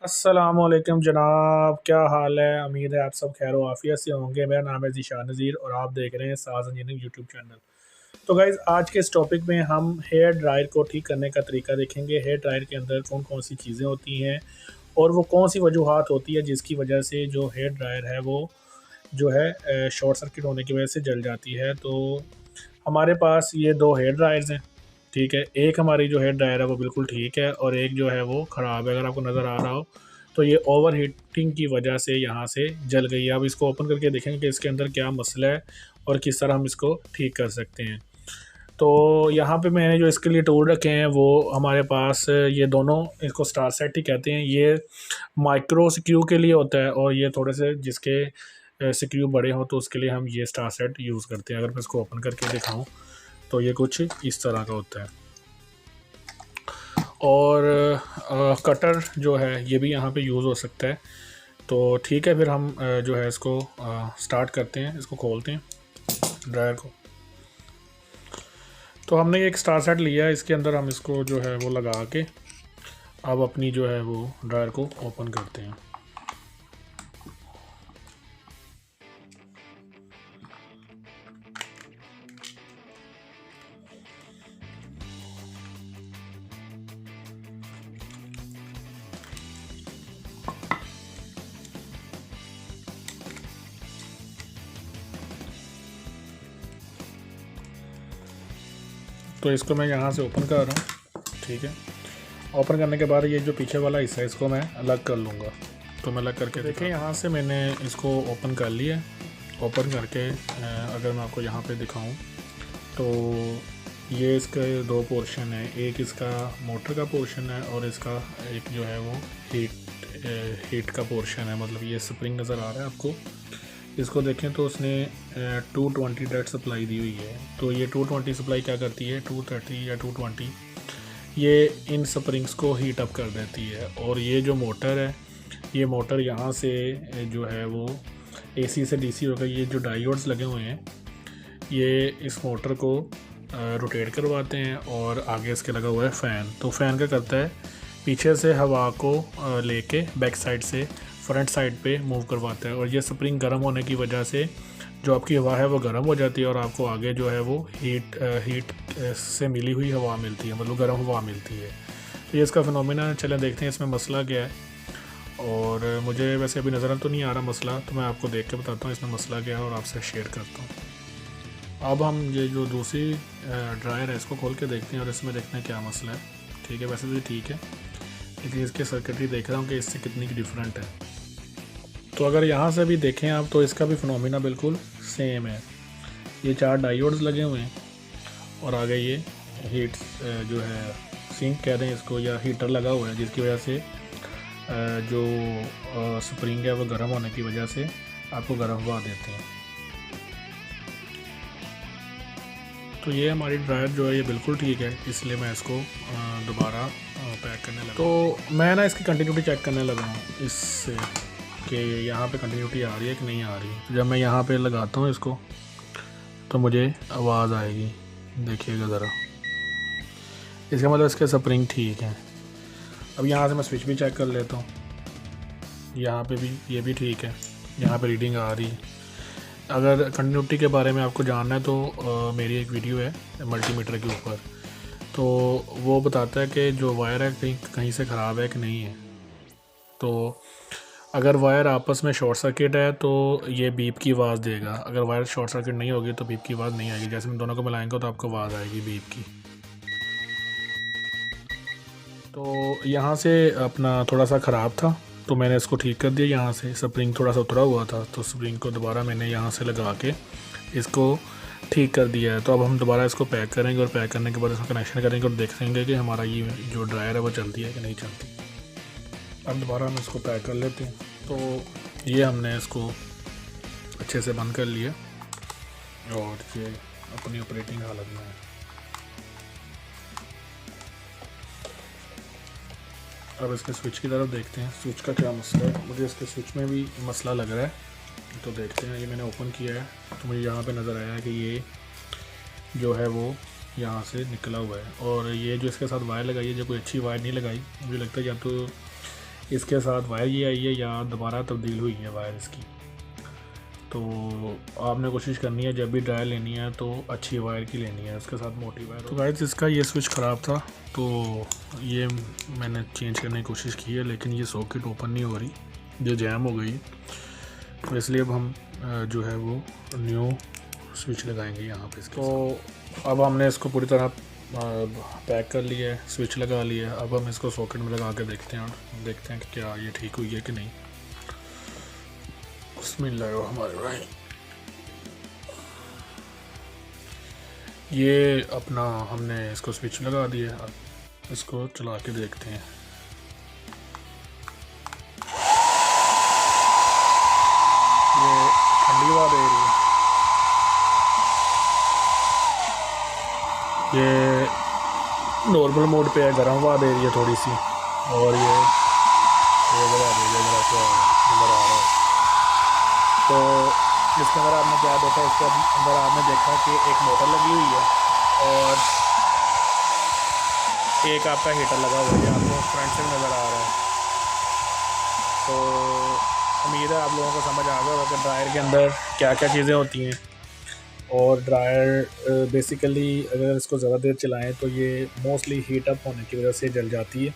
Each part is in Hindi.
अस्सलामुअलैकुम जनाब, क्या हाल है। उम्मीद है आप सब खैर आफियत से होंगे। मेरा नाम है ज़ीशान नज़ीर और आप देख रहे हैं साज़ इंजीनियरिंग यूट्यूब चैनल। तो गाइज़, आज के इस टॉपिक में हम हेयर ड्रायर को ठीक करने का तरीका देखेंगे। हेयर ड्रायर के अंदर कौन कौन सी चीज़ें होती हैं और वो कौन सी वजूहात होती है जिसकी वजह से जो हेयर ड्रायर है वो जो है शॉर्ट सर्किट होने की वजह से जल जाती है। तो हमारे पास ये दो हेयर ड्रायर्स हैं, ठीक है। एक हमारी जो हेयर ड्रायर है वो बिल्कुल ठीक है और एक जो है वो ख़राब है। अगर आपको नज़र आ रहा हो तो ये ओवर हीटिंग की वजह से यहाँ से जल गई है। अब इसको ओपन करके देखेंगे कि इसके अंदर क्या मसला है और किस तरह हम इसको ठीक कर सकते हैं। तो यहाँ पे मैंने जो इसके लिए टूल रखे हैं वो हमारे पास ये दोनों, इसको स्टार सेट ही कहते हैं। ये माइक्रो स्क्रू के लिए होता है और ये थोड़े से जिसके स्क्रू बड़े हो तो उसके लिए हम ये स्टार सेट यूज़ करते हैं। अगर मैं इसको ओपन करके दिखाऊं तो ये कुछ इस तरह का होता है। और कटर जो है ये भी यहाँ पे यूज़ हो सकता है। तो ठीक है, फिर हम जो है इसको स्टार्ट करते हैं, इसको खोलते हैं ड्रायर को। तो हमने एक स्टार सेट लिया है, इसके अंदर हम इसको जो है वो लगा के अब अपनी जो है वो ड्रायर को ओपन करते हैं। तो इसको मैं यहाँ से ओपन कर रहा हूँ, ठीक है। ओपन करने के बाद ये जो पीछे वाला हिस्सा है इसको मैं अलग कर लूँगा। तो मैं अलग करके देखें, यहाँ से मैंने इसको ओपन कर लिया। ओपन करके अगर मैं आपको यहाँ पे दिखाऊं तो ये इसके दो पोर्शन है। एक इसका मोटर का पोर्शन है और इसका एक जो है वो हीट का पोर्शन है। मतलब ये स्प्रिंग नज़र आ रहा है आपको, इसको देखें तो उसने 220 डायरेक्ट सप्लाई दी हुई है। तो ये 220 सप्लाई क्या करती है, 230 या 220 ये इन स्प्रिंग्स को हीट अप कर देती है। और ये जो मोटर है, ये मोटर यहाँ से जो है वो एसी से डीसी होकर, ये जो डायोड्स लगे हुए हैं ये इस मोटर को रोटेट करवाते हैं और आगे इसके लगा हुआ है फ़ैन। तो फ़ैन क्या करता है, पीछे से हवा को लेके बैक साइड से फ्रंट साइड पे मूव करवाता है। और ये स्प्रिंग गर्म होने की वजह से जो आपकी हवा है वो गर्म हो जाती है और आपको आगे जो है वो हीट से मिली हुई हवा मिलती है, मतलब गर्म हवा मिलती है। तो ये इसका फिनोमिना। चलें देखते हैं इसमें मसला क्या है। और मुझे वैसे अभी नज़र तो नहीं आ रहा मसला, तो मैं आपको देख के बताता हूँ इसमें मसला क्या है और आपसे शेयर करता हूँ। अब हम ये जो दूसरी ड्रायर है इसको खोल के देखते हैं और इसमें देखते हैं क्या मसला है। ठीक है, वैसे तो ठीक है, लेकिन इसके सर्किटरी देख रहा हूँ कि इससे कितनी डिफरेंट है। तो अगर यहाँ से भी देखें आप तो इसका भी फिनोमिना बिल्कुल सेम है। ये 4 डायोड्स लगे हुए हैं और आगे ये हीट जो है सिंक कह दें इसको या हीटर लगा हुआ है, जिसकी वजह से जो स्प्रिंग है वो गर्म होने की वजह से आपको गर्म हवा देते हैं। तो ये हमारी ड्रायर जो है ये बिल्कुल ठीक है, इसलिए मैं इसको दोबारा पैक करने लगा। तो मैं ना इसकी कंटिन्यूटी चेक करने लगा हूँ इससे कि यहाँ पे कंटिन्यूटी आ रही है कि नहीं आ रही। तो जब मैं यहाँ पे लगाता हूँ इसको तो मुझे आवाज़ आएगी, देखिएगा ज़रा। इसका मतलब इसके स्प्रिंग ठीक है। अब यहाँ से मैं स्विच भी चेक कर लेता हूँ, यहाँ पे भी ये भी ठीक है, यहाँ पे रीडिंग आ रही है। अगर कंटिन्यूटी के बारे में आपको जानना है तो मेरी एक वीडियो है मल्टीमीटर के ऊपर, तो वो बताता है कि जो वायर है कहीं से ख़राब है कि नहीं है। तो अगर वायर आपस में शॉर्ट सर्किट है तो ये बीप की आवाज़ देगा। अगर वायर शॉर्ट सर्किट नहीं होगी तो बीप की आवाज़ नहीं आएगी। जैसे मैं दोनों को मिलाएंगे तो आपको आवाज़ आएगी बीप की। तो यहाँ से अपना थोड़ा सा ख़राब था तो मैंने इसको ठीक कर दिया। यहाँ से स्प्रिंग थोड़ा सा उतरा हुआ था तो स्प्रिंग को दोबारा मैंने यहाँ से लगा के इसको ठीक कर दिया है। तो अब हम दोबारा इसको पैक करेंगे और पैक करने के बाद इसका कनेक्शन करेंगे और देखेंगे कि हमारा ये जो ड्रायर है वो चलती है कि नहीं चलती। अब दोबारा हम इसको पैक कर लेते हैं। तो ये हमने इसको अच्छे से बंद कर लिया और ये अपनी ऑपरेटिंग हालत में है। अब इसके स्विच की तरफ देखते हैं, स्विच का क्या मसला है। मुझे इसके स्विच में भी मसला लग रहा है, तो देखते हैं। ये मैंने ओपन किया है तो मुझे यहाँ पे नज़र आया कि ये जो है वो यहाँ से निकला हुआ है। और ये जो इसके साथ वायर लगाई है, जो कोई अच्छी वायर नहीं लगाई, मुझे लगता है या तो इसके साथ वायर ये आई है या दोबारा तब्दील हुई है वायर इसकी। तो आपने कोशिश करनी है जब भी ड्रायर लेनी है तो अच्छी वायर की लेनी है, उसके साथ मोटी वायर। तो गाइस इसका ये स्विच ख़राब था तो ये मैंने चेंज करने की कोशिश की है, लेकिन ये सॉकेट ओपन नहीं हो रही, ये जैम हो गई। तो इसलिए अब हम जो है वो न्यू स्विच लगाएंगे यहाँ पे इसके। तो अब हमने इसको पूरी तरह पैक कर लिया है, स्विच लगा लिया है। अब हम इसको सॉकेट में लगा के देखते हैं और देखते हैं कि क्या ये ठीक हुई है कि नहीं। बिस्मिल्लाहिर्रहमानिर्रहीम। ये अपना हमने इसको स्विच लगा दिया, अब इसको चला के देखते हैं। ये ठंडी हवा दे रही है, ये नॉर्मल मोड पे है, गर्म हवा दे रही है थोड़ी सी, और ये हवा दे रही है नज़र आ रहा है। तो इसके अंदर आपने क्या देखा, इसके अंदर आपने देखा कि एक मोटर लगी हुई है और एक आपका हीटर लगा हुआ है, आपको फ्रंट से नज़र आ रहा है। तो उम्मीद है आप लोगों को समझ आ गया होगा कि ड्रायर के अंदर क्या क्या चीज़ें होती हैं। और ड्रायर बेसिकली अगर इसको ज़्यादा देर चलाएं तो ये मोस्टली हीट अप होने की वजह से जल जाती है।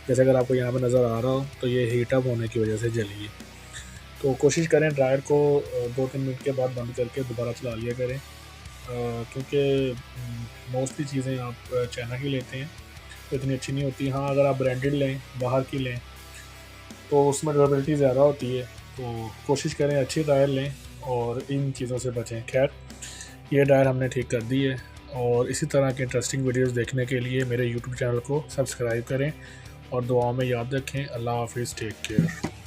जैसे अगर आपको यहाँ पे नज़र आ रहा हो तो ये हीट अप होने की वजह से जली है। तो कोशिश करें ड्रायर को 2-3 मिनट के बाद बंद करके दोबारा चला लिया करें, क्योंकि मोस्टली चीज़ें आप चाइना की लेते हैं तो इतनी अच्छी नहीं होती। हाँ, अगर आप ब्रांडेड लें, बाहर की लें, तो उसमें ड्यूरेबिलिटी ज़्यादा होती है। तो कोशिश करें अच्छी ड्रायर लें और इन चीज़ों से बचें। खैर, ये ड्रायर हमने ठीक कर दी है, और इसी तरह के इंटरेस्टिंग वीडियोस देखने के लिए मेरे यूट्यूब चैनल को सब्सक्राइब करें और दुआओं में याद रखें। अल्लाह हाफिज़, टेक केयर।